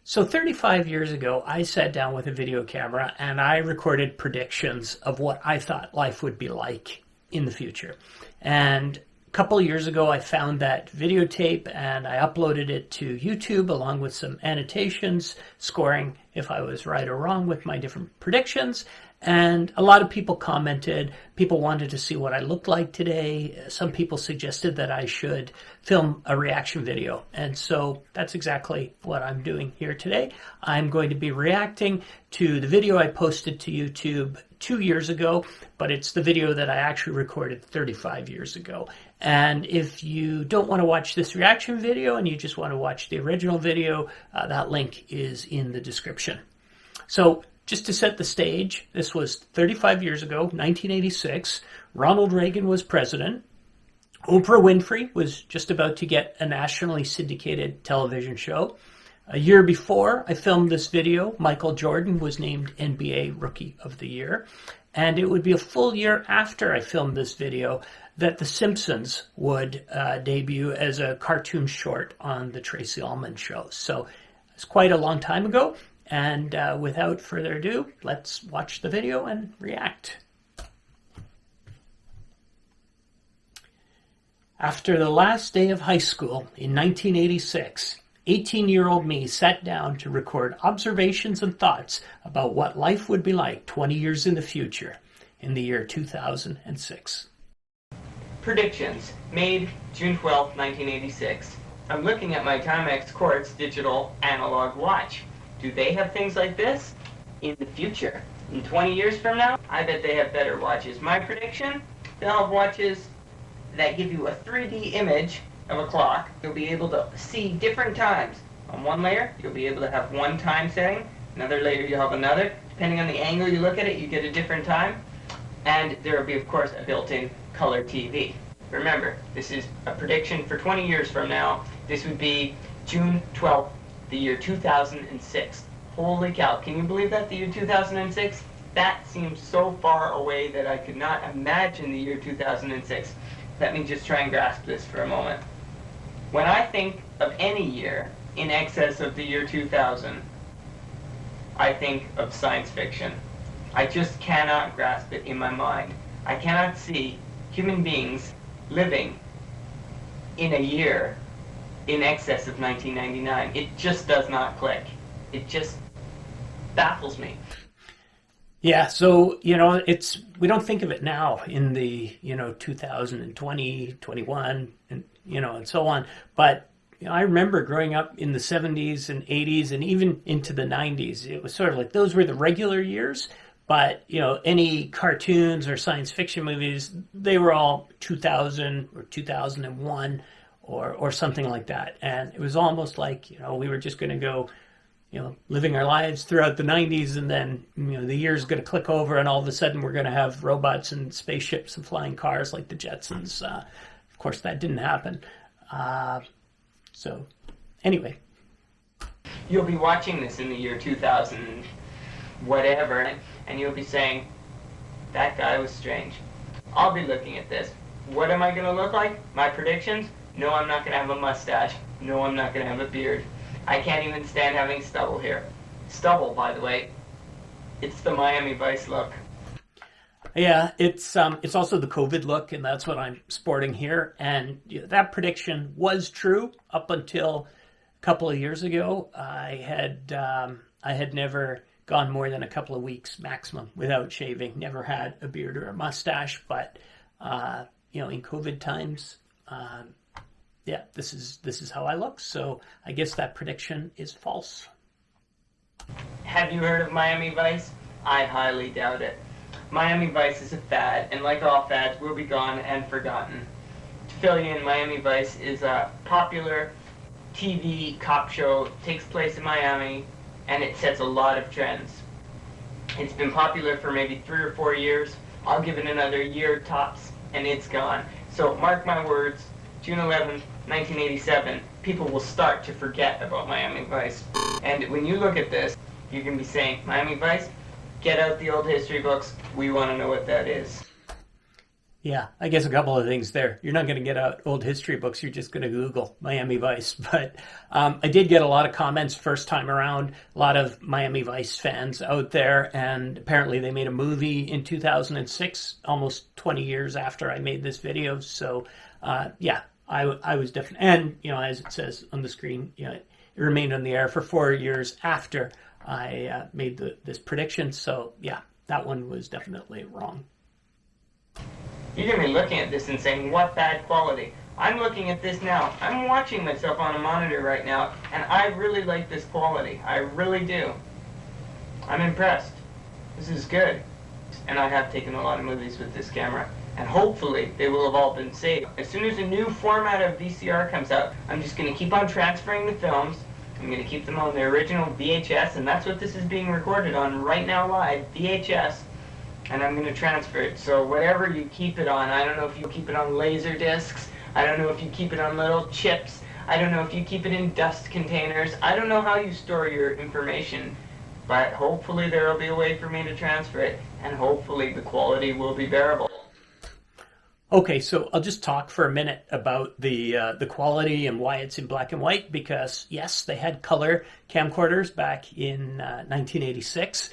So 35 years ago, I sat down with a video camera and I recorded predictions of what I thought life would be like in the future. And a couple of years ago, I found that videotape and I uploaded it to YouTube along with some annotations, scoring if I was right or wrong with my different predictions. And a lot of people commented. People wanted to see what I looked like today. Some people suggested that I should film a reaction video. And so that's exactly what I'm doing here today. I'm going to be reacting to the video I posted to YouTube 2 years ago, but it's the video that I actually recorded 35 years ago. And if you don't want to watch this reaction video and you just want to watch the original video, that link is in the description. So just to set the stage, this was 35 years ago, 1986. Ronald Reagan was president. Oprah Winfrey was just about to get a nationally syndicated television show. A year before I filmed this video, Michael Jordan was named NBA Rookie of the Year. And it would be a full year after I filmed this video that The Simpsons would debut as a cartoon short on The Tracey Ullman Show. So it's quite a long time ago. And without further ado, let's watch the video and react. After the last day of high school in 1986, 18-year-old me sat down to record observations and thoughts about what life would be like 20 years in the future, in the year 2006. Predictions, made June 12, 1986. I'm looking at my Timex Quartz digital analog watch. Do they have things like this in the future? In 20 years from now, I bet they have better watches. My prediction, they'll have watches that give you a 3D image of a clock. You'll be able to see different times. On one layer, you'll be able to have one time setting. Another layer, you'll have another. Depending on the angle you look at it, you get a different time. And there will be, of course, a built-in color TV. Remember, this is a prediction for 20 years from now. This would be June 12th. The year 2006. Holy cow, can you believe that, the year 2006? That seems so far away that I could not imagine the year 2006. Let me just try and grasp this for a moment. When I think of any year in excess of the year 2000, I think of science fiction. I just cannot grasp it in my mind. I cannot see human beings living in a year in excess of 1999. It just does not click. It just baffles me. Yeah, so, we don't think of it now in the, 2020, 21, and, and so on. But, I remember growing up in the 70s and 80s and even into the 90s. It was sort of like those were the regular years. But, any cartoons or science fiction movies, they were all 2000 or 2001. Or something like that. And it was almost like, we were just going to go, living our lives throughout the 90s, and then, the year's going to click over, and all of a sudden we're going to have robots and spaceships and flying cars like the Jetsons. Of course, that didn't happen. So, anyway. You'll be watching this in the year 2000, whatever, and you'll be saying, that guy was strange. I'll be looking at this. What am I going to look like? My predictions? No, I'm not going to have a mustache. No, I'm not going to have a beard. I can't even stand having stubble here. Stubble, by the way, it's the Miami Vice look. Yeah, it's also the COVID look, and that's what I'm sporting here. And that prediction was true up until a couple of years ago. I had never gone more than a couple of weeks maximum without shaving. Never had a beard or a mustache, but in COVID times. Yeah, this is how I look, so I guess that prediction is false. Have you heard of Miami Vice? I highly doubt it. Miami Vice is a fad, and like all fads, will be gone and forgotten. To fill you in, Miami Vice is a popular TV cop show, takes place in Miami, and it sets a lot of trends. It's been popular for maybe 3 or 4 years. I'll give it another year tops, and it's gone. So mark my words, June 11th, 1987, people will start to forget about Miami Vice. And when you look at this, you can be saying, Miami Vice, get out the old history books. We want to know what that is. Yeah, I guess a couple of things there. You're not going to get out old history books. You're just going to Google Miami Vice. But I did get a lot of comments first time around, a lot of Miami Vice fans out there. And apparently they made a movie in 2006, almost 20 years after I made this video. So, yeah, I was definitely, and, you know, as it says on the screen, you know, it remained on the air for 4 years after I made this prediction. So, yeah, that one was definitely wrong. You're going to be looking at this and saying, what bad quality? I'm looking at this now. I'm watching myself on a monitor right now, and I really like this quality. I really do. I'm impressed. This is good. And I have taken a lot of movies with this camera, and hopefully they will have all been saved. As soon as a new format of VCR comes out, I'm just going to keep on transferring the films. I'm going to keep them on the original VHS, and that's what this is being recorded on right now live, VHS. And I'm going to transfer it. So whatever you keep it on, I don't know if you keep it on laser discs, I don't know if you keep it on little chips, I don't know if you keep it in dust containers, I don't know how you store your information, but hopefully there will be a way for me to transfer it, and hopefully the quality will be bearable. Okay, so I'll just talk for a minute about the quality and why it's in black and white, because yes, they had color camcorders back in 1986.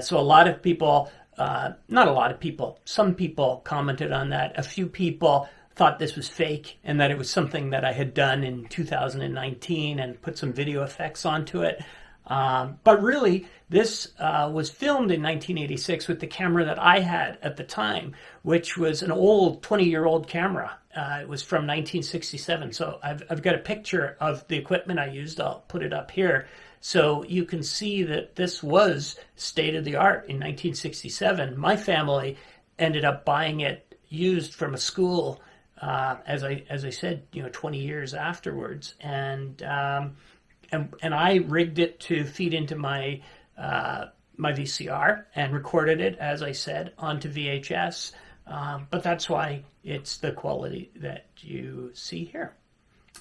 So a lot of people, not a lot of people, some people commented on that. A few people thought this was fake and that it was something that I had done in 2019 and put some video effects onto it. But really, this was filmed in 1986 with the camera that I had at the time, which was an old 20-year-old camera. It was from 1967. So I've got a picture of the equipment I used. I'll put it up here. So you can see that this was state-of-the-art in 1967. My family ended up buying it used from a school, as I said, 20 years afterwards. And I rigged it to feed into my my VCR and recorded it, as I said, onto VHS. But that's why it's the quality that you see here.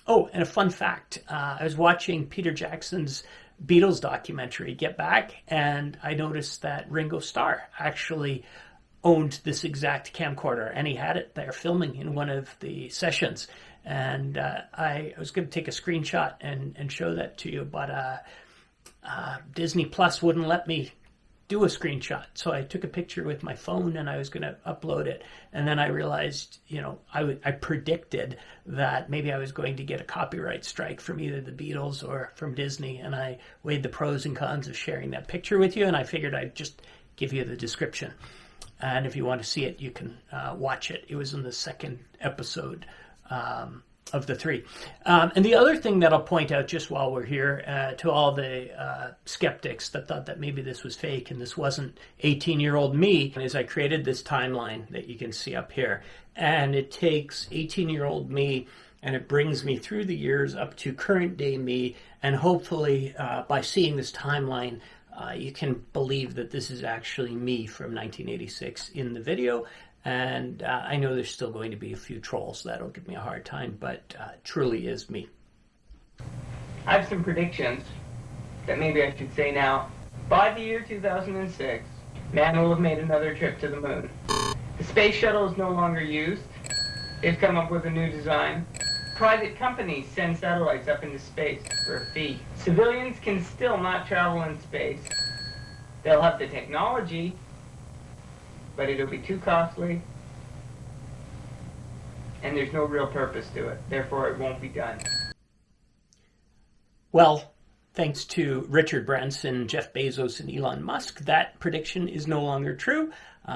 Oh, and a fun fact. I was watching Peter Jackson's Beatles documentary, Get Back, and I noticed that Ringo Starr actually owned this exact camcorder, and he had it there filming in one of the sessions. And I was going to take a screenshot and show that to you, but Disney Plus wouldn't let me do a screenshot. So I took a picture with my phone and I was going to upload it. And then I realized, I predicted that maybe I was going to get a copyright strike from either the Beatles or from Disney. And I weighed the pros and cons of sharing that picture with you. And I figured I'd just give you the description. And if you want to see it, you can watch it. It was in the second episode of the 3. And the other thing that I'll point out just while we're here to all the skeptics that thought that maybe this was fake and this wasn't 18-year-old me is I created this timeline that you can see up here. And it takes 18-year-old me and it brings me through the years up to current day me. And hopefully by seeing this timeline, you can believe that this is actually me from 1986 in the video. And I know there's still going to be a few trolls that'll give me a hard time, but it truly is me. I have some predictions that maybe I should say now. By the year 2006, man will have made another trip to the moon. The space shuttle is no longer used. They've come up with a new design. Private companies send satellites up into space for a fee. Civilians can still not travel in space. They'll have the technology, but it'll be too costly, and there's no real purpose to it. Therefore, it won't be done. Well, thanks to Richard Branson, Jeff Bezos, and Elon Musk, that prediction is no longer true.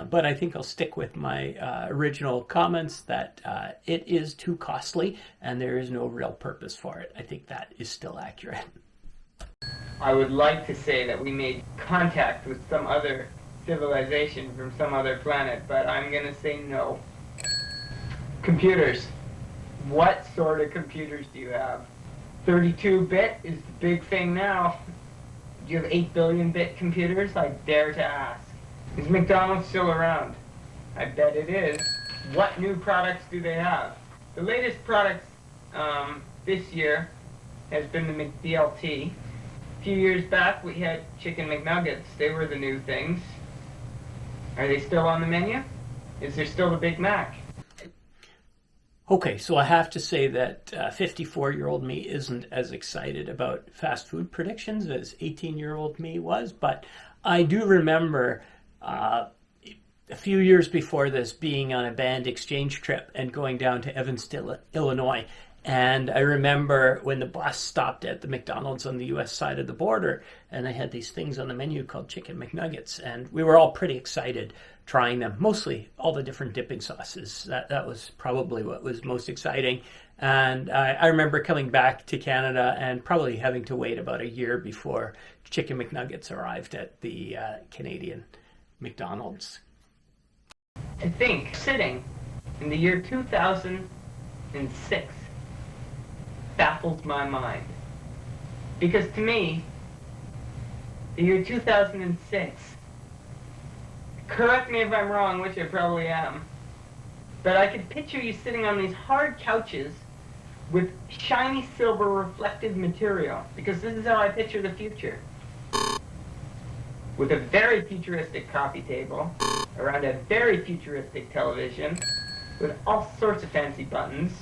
But I think I'll stick with my original comments that it is too costly and there is no real purpose for it. I think that is still accurate. I would like to say that we made contact with some other civilization from some other planet, but I'm going to say no. Computers. What sort of computers do you have? 32-bit is the big thing now. Do you have 8 billion-bit computers? I dare to ask. Is McDonald's still around? I bet it is. What new products do they have? The latest products this year has been the McBLT. A few years back we had Chicken McNuggets. They were the new things. Are they still on the menu? Is there still the Big Mac? Okay, so I have to say that 54-year-old me isn't as excited about fast food predictions as 18-year-old me was, but I do remember a few years before this being on a band exchange trip and going down to Evansville, Illinois. And I remember when the bus stopped at the McDonald's on the US side of the border, and they had these things on the menu called Chicken McNuggets, and we were all pretty excited trying them, mostly all the different dipping sauces. That was probably what was most exciting. And I remember coming back to Canada and probably having to wait about a year before Chicken McNuggets arrived at the Canadian McDonald's. I think sitting in the year 2006 baffles my mind. Because to me, the year 2006, correct me if I'm wrong, which I probably am, but I could picture you sitting on these hard couches with shiny silver reflective material, because this is how I picture the future. With a very futuristic coffee table, around a very futuristic television, with all sorts of fancy buttons,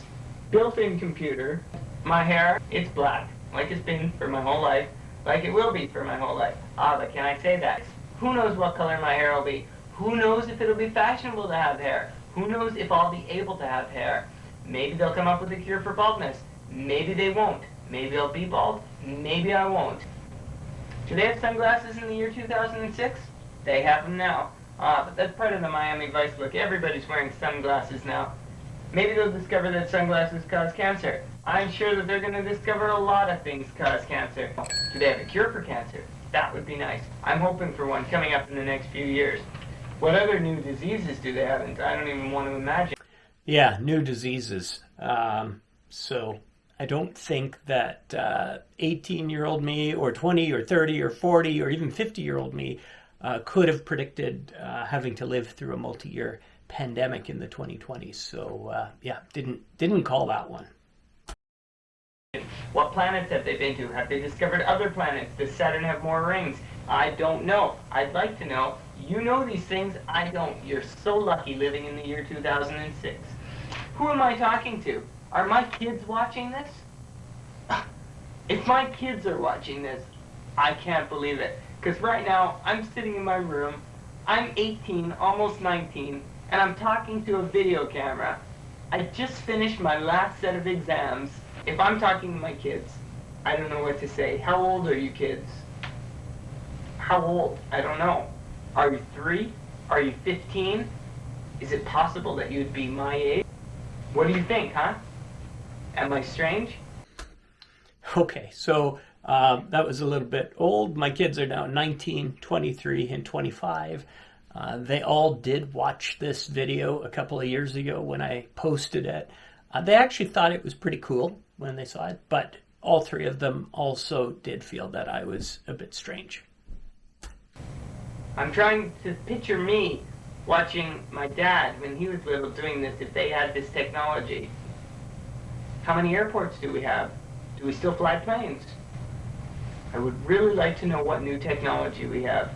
built-in computer. My hair, it's black, like it's been for my whole life, like it will be for my whole life. But can I say that? Who knows what color my hair will be? Who knows if it'll be fashionable to have hair? Who knows if I'll be able to have hair? Maybe they'll come up with a cure for baldness. Maybe they won't. Maybe I'll be bald. Maybe I won't. Do they have sunglasses in the year 2006? They have them now. But that's part of the Miami Vice look. Everybody's wearing sunglasses now. Maybe they'll discover that sunglasses cause cancer. I'm sure that they're going to discover a lot of things cause cancer. Do they have a cure for cancer? That would be nice. I'm hoping for one coming up in the next few years. What other new diseases do they have? I don't even want to imagine. Yeah, new diseases. So I don't think that 18-year-old me or 20 or 30 or 40 or even 50-year-old me could have predicted having to live through a multi-year pandemic in the 2020s. So yeah, didn't call that one. What planets have they been to? Have they discovered other planets? Does Saturn have more rings? I don't know. I'd like to know. You know these things. I don't. You're so lucky living in the year 2006. Who am I talking to? Are my kids watching this? If my kids are watching this, I can't believe it. Because right now, I'm sitting in my room. I'm 18, almost 19, and I'm talking to a video camera. I just finished my last set of exams. If I'm talking to my kids, I don't know what to say. How old are you kids? How old? I don't know. Are you 3? Are you 15? Is it possible that you'd be my age? What do you think, huh? Am I strange? Okay, so that was a little bit old. My kids are now 19, 23, and 25. They all did watch this video a couple of years ago when I posted it. They actually thought it was pretty cool when they saw it, but all three of them also did feel that I was a bit strange. I'm trying to picture me watching my dad when he was little doing this if they had this technology. How many airports do we have? Do we still fly planes? I would really like to know what new technology we have.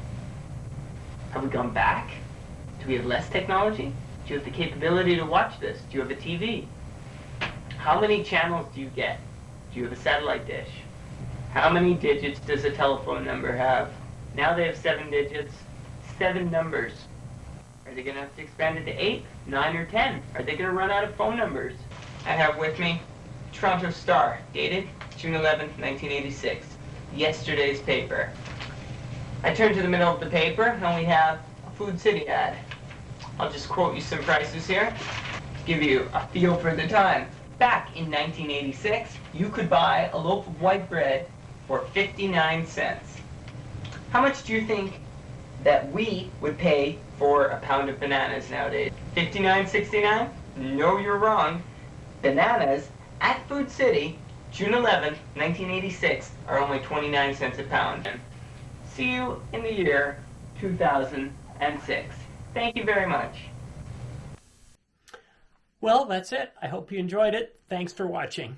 Have we gone back? Do we have less technology? Do you have the capability to watch this? Do you have a TV? How many channels do you get? Do you have a satellite dish? How many digits does a telephone number have? Now they have 7 digits, 7 numbers. Are they going to have to expand it to 8, 9, or 10? Are they going to run out of phone numbers? I have with me Toronto Star, dated June 11th, 1986. Yesterday's paper. I turn to the middle of the paper and we have a Food City ad. I'll just quote you some prices here to give you a feel for the time. Back in 1986, you could buy a loaf of white bread for 59 cents. How much do you think that we would pay for a pound of bananas nowadays? $59.69? No, you're wrong. Bananas at Food City, June 11th, 1986, are only 29 cents a pound. See you in the year 2006. Thank you very much. Well, that's it. I hope you enjoyed it. Thanks for watching.